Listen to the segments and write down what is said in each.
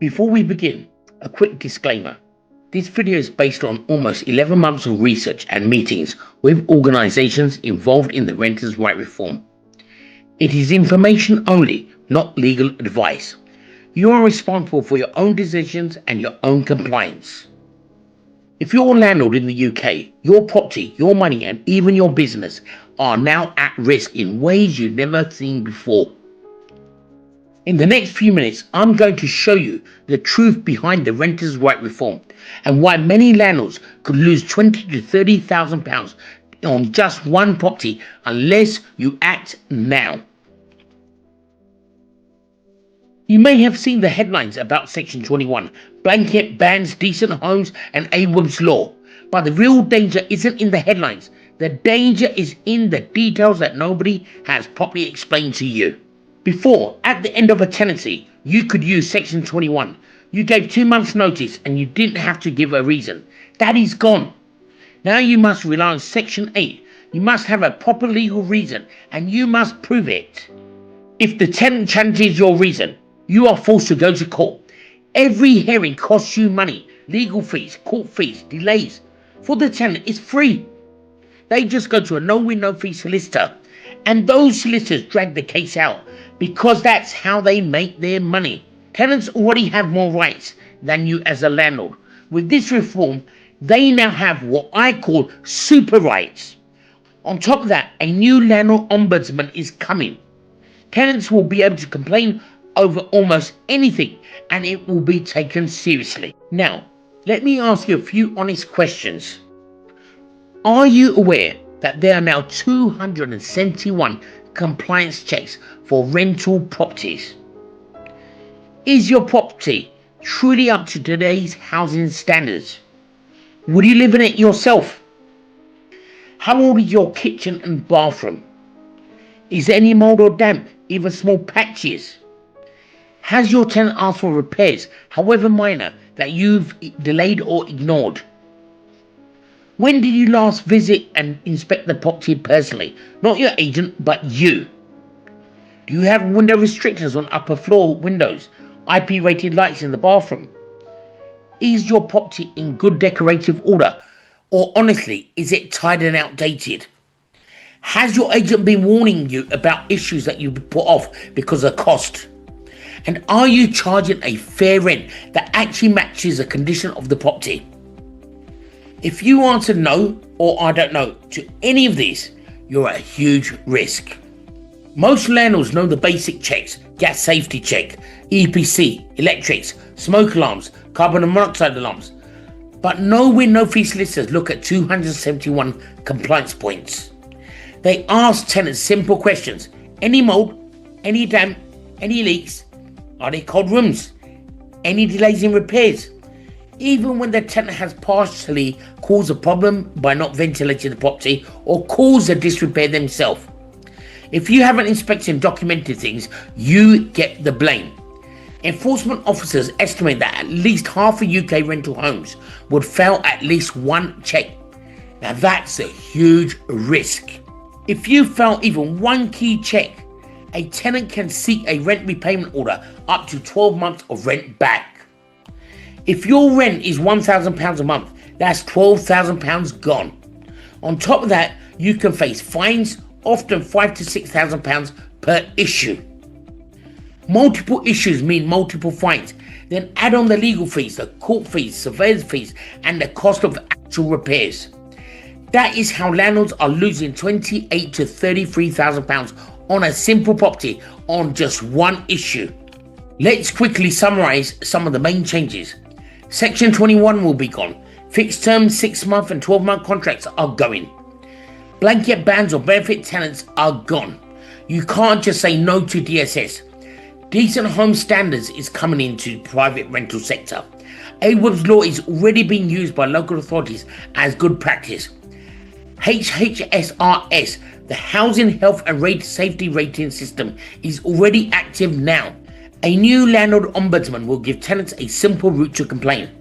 Before we begin, a quick disclaimer. This video is based on almost 11 months of research and meetings with organisations involved in the renters' right reform. It is information only, not legal advice. You are responsible for your own decisions and your own compliance. If you're a landlord in the UK, your property, your money and even your business are now at risk in ways you've never seen before. In the next few minutes, I'm going to show you the truth behind the renters' right reform and why many landlords could lose £20,000 to £30,000 on just one property unless you act now. You may have seen the headlines about Section 21, blanket bans decent homes and Abrams law, but the real danger isn't in the headlines. The danger is in the details that nobody has properly explained to you. Before, at the end of a tenancy, you could use Section 21. You gave 2 months notice and you didn't have to give a reason. That is gone. Now you must rely on Section 8. You must have a proper legal reason and you must prove it. If the tenant challenges your reason, you are forced to go to court. Every hearing costs you money, legal fees, court fees, delays. For the tenant, it's free. They just go to a no-win, no-fee solicitor. And those solicitors drag the case out because that's how they make their money. Tenants already have more rights than you as a landlord. With this reform, they now have what I call super rights. On top of that, a new landlord ombudsman is coming. Tenants will be able to complain over almost anything and it will be taken seriously. Now, let me ask you a few honest questions. Are you aware that there are now 271 compliance checks for rental properties? Is your property truly up to today's housing standards? Would you live in it yourself? How old is your kitchen and bathroom? Is there any mold or damp, even small patches? Has your tenant asked for repairs, however minor, that you've delayed or ignored? When did you last visit and inspect the property personally? Not your agent, but you. Do you have window restrictions on upper floor windows? IP rated lights in the bathroom? Is your property in good decorative order? Or honestly, is it tired and outdated? Has your agent been warning you about issues that you put off because of cost? And are you charging a fair rent that actually matches the condition of the property? If you answer no or I don't know to any of these, you're at a huge risk. Most landlords know the basic checks: gas safety check, EPC, electrics, smoke alarms, carbon monoxide alarms. But no-win, no-fee solicitors look at 271 compliance points. They ask tenants simple questions: any mold, any damp, any leaks? Are they cold rooms? Any delays in repairs? Even when the tenant has partially caused a problem by not ventilating the property or caused a disrepair themselves. If you haven't inspected and documented things, you get the blame. Enforcement officers estimate that at least half of UK rental homes would fail at least one check. Now that's a huge risk. If you fail even one key check, a tenant can seek a rent repayment order up to 12 months of rent back. If your rent is £1,000 a month, that's £12,000 gone. On top of that, you can face fines, often £5,000 to £6,000 per issue. Multiple issues mean multiple fines. Then add on the legal fees, the court fees, surveyor's fees, and the cost of actual repairs. That is how landlords are losing £28,000 to £33,000 on a simple property on just one issue. Let's quickly summarise some of the main changes. Section 21 will be gone. Fixed term 6-month and 12-month contracts are going. Blanket bans on benefit tenants are gone. You can't just say no to DSS. Decent home standards is coming into private rental sector. Abrams law is already being used by local authorities as good practice. HHSRS, the Housing Health and Safety Rating System, is already active now. A new landlord ombudsman will give tenants a simple route to complain.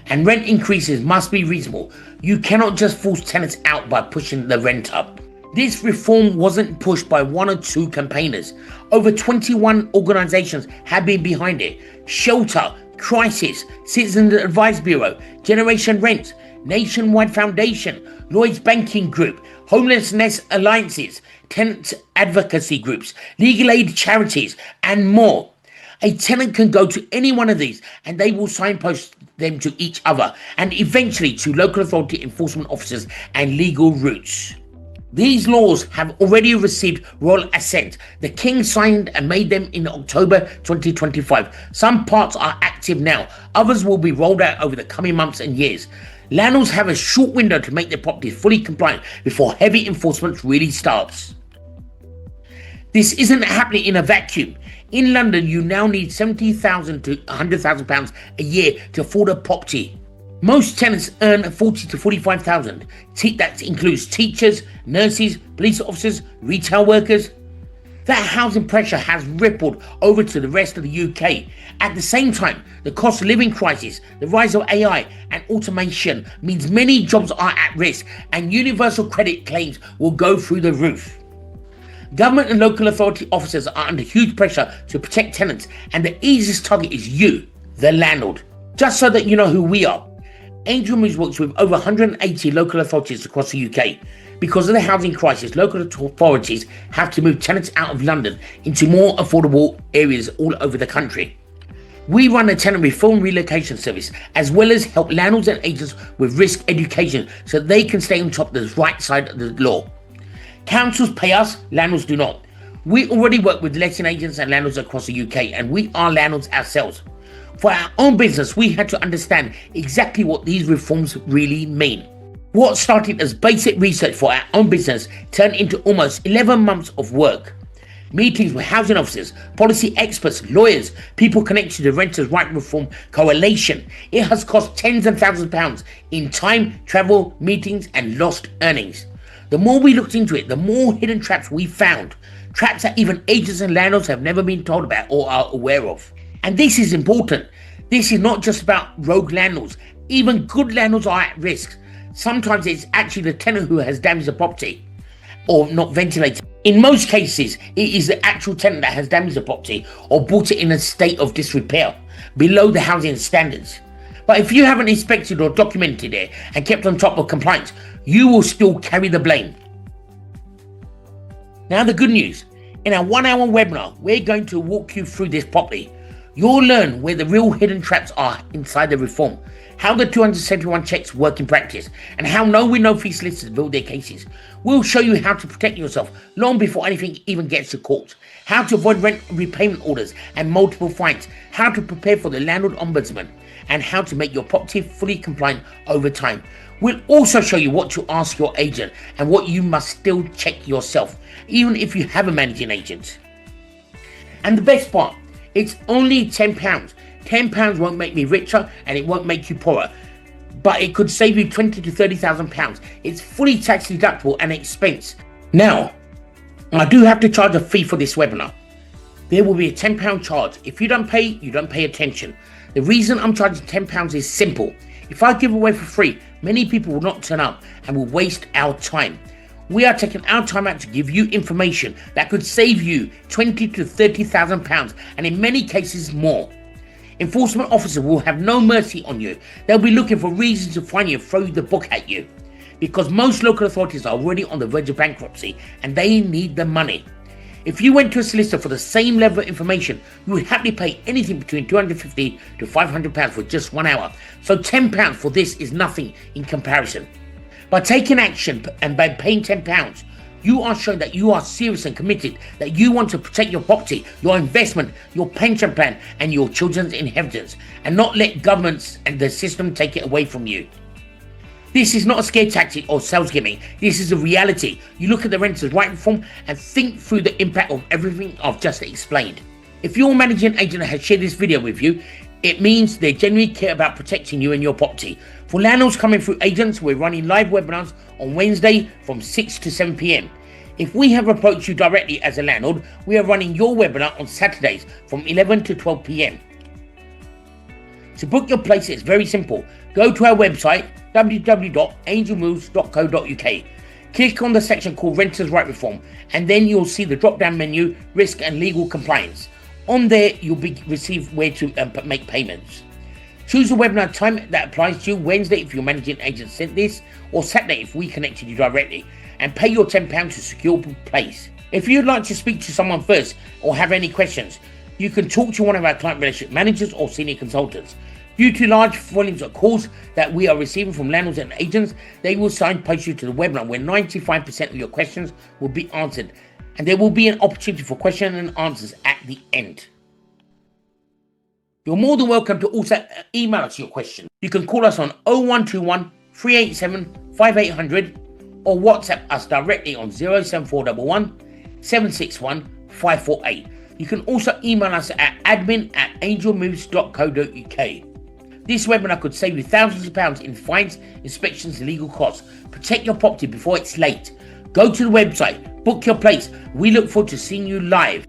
And rent increases must be reasonable. You cannot just force tenants out by pushing the rent up. This reform wasn't pushed by 1 or 2 campaigners. Over 21 organisations have been behind it. Shelter, Crisis, Citizens Advice Bureau, Generation Rent, Nationwide Foundation, Lloyds Banking Group, Homelessness Alliances, tenant advocacy groups, legal aid charities, and more. A tenant can go to any one of these and they will signpost them to each other and eventually to local authority enforcement officers and legal routes. These laws have already received royal assent. The King signed and made them in October 2025. Some parts are active now, others will be rolled out over the coming months and years. Landlords have a short window to make their properties fully compliant before heavy enforcement really starts. This isn't happening in a vacuum. In London, you now need £70,000 to £100,000 a year to afford a property. Most tenants earn £40,000 to £45,000. That includes teachers, nurses, police officers, retail workers. That housing pressure has rippled over to the rest of the UK. At the same time, the cost of living crisis, the rise of AI and automation means many jobs are at risk and universal credit claims will go through the roof. Government and local authority officers are under huge pressure to protect tenants, and the easiest target is you, the landlord. Just so that you know who we are, Angel Moves works with over 180 local authorities across the UK. Because of the housing crisis, local authorities have to move tenants out of London into more affordable areas all over the country. We run a tenant reform relocation service, as well as help landlords and agents with risk education so they can stay on top of the right side of the law. Councils pay us, landlords do not. We already work with letting agents and landlords across the UK, and we are landlords ourselves. For our own business, we had to understand exactly what these reforms really mean. What started as basic research for our own business turned into almost 11 months of work. Meetings with housing officers, policy experts, lawyers, people connected to the Renters' Right Reform Coalition. It has cost tens of thousands of pounds in time, travel, meetings, and lost earnings. The more we looked into it, the more hidden traps we found. Traps that even agents and landlords have never been told about or are aware of. And this is important. This is not just about rogue landlords. Even good landlords are at risk. Sometimes it's actually the tenant who has damaged the property or not ventilated. In most cases, it is the actual tenant that has damaged the property or bought it in a state of disrepair, below the housing standards. But if you haven't inspected or documented it and kept on top of compliance, you will still carry the blame. Now the good news. In our 1-hour webinar, we're going to walk you through this properly. You'll learn where the real hidden traps are inside the reform, how the 271 checks work in practice, and how no-win-no-fee solicitors build their cases. We'll show you how to protect yourself long before anything even gets to court, how to avoid rent repayment orders and multiple fines, how to prepare for the landlord ombudsman, and how to make your property fully compliant over time. We'll also show you what to ask your agent and what you must still check yourself, even if you have a managing agent. And the best part, it's only £10. £10 won't make me richer and it won't make you poorer, but it could save you £20,000 to £30,000. It's fully tax deductible and expense. Now, I do have to charge a fee for this webinar. There will be a £10 charge. If you don't pay, you don't pay attention. The reason I'm charging £10 is simple. If I give away for free, many people will not turn up and will waste our time. We are taking our time out to give you information that could save you £20,000 to £30,000 and in many cases more. Enforcement officers will have no mercy on you. They'll be looking for reasons to find you and throw the book at you. Because most local authorities are already on the verge of bankruptcy and they need the money. If you went to a solicitor for the same level of information, you would happily pay anything between £250 to £500 for just 1 hour. So £10 for this is nothing in comparison. By taking action and by paying £10, you are showing that you are serious and committed, that you want to protect your property, your investment, your pension plan, and your children's inheritance, and not let governments and the system take it away from you. This is not a scare tactic or sales gimmick. This is a reality. You look at the Renters' Right Reform and think through the impact of everything I've just explained. If your managing agent has shared this video with you, it means they genuinely care about protecting you and your property. For landlords coming through agents, we're running live webinars on Wednesday from 6 to 7 p.m. If we have approached you directly as a landlord, we are running your webinar on Saturdays from 11 to 12 p.m. To book your place, it's very simple. Go to our website, www.angelmoves.co.uk. Click on the section called Renters' Right Reform, and then you'll see the drop-down menu, Risk and Legal Compliance. On there, you'll receive where to make payments. Choose a webinar time that applies to you: Wednesday if your managing agent sent this, or Saturday if we connected you directly, and pay your £10 to secure a place. If you'd like to speak to someone first or have any questions, you can talk to one of our client relationship managers or senior consultants. Due to large volumes of calls that we are receiving from landlords and agents, they will signpost you to the webinar where 95% of your questions will be answered, and there will be an opportunity for question and answers at the end. You're more than welcome to also email us your questions. You can call us on 0121 387 5800 or WhatsApp us directly on 07411 761 548. You can also email us at admin@angelmoves.co.uk. This webinar could save you thousands of pounds in fines, inspections, and legal costs. Protect your property before it's late. Go to the website, book your place. We look forward to seeing you live.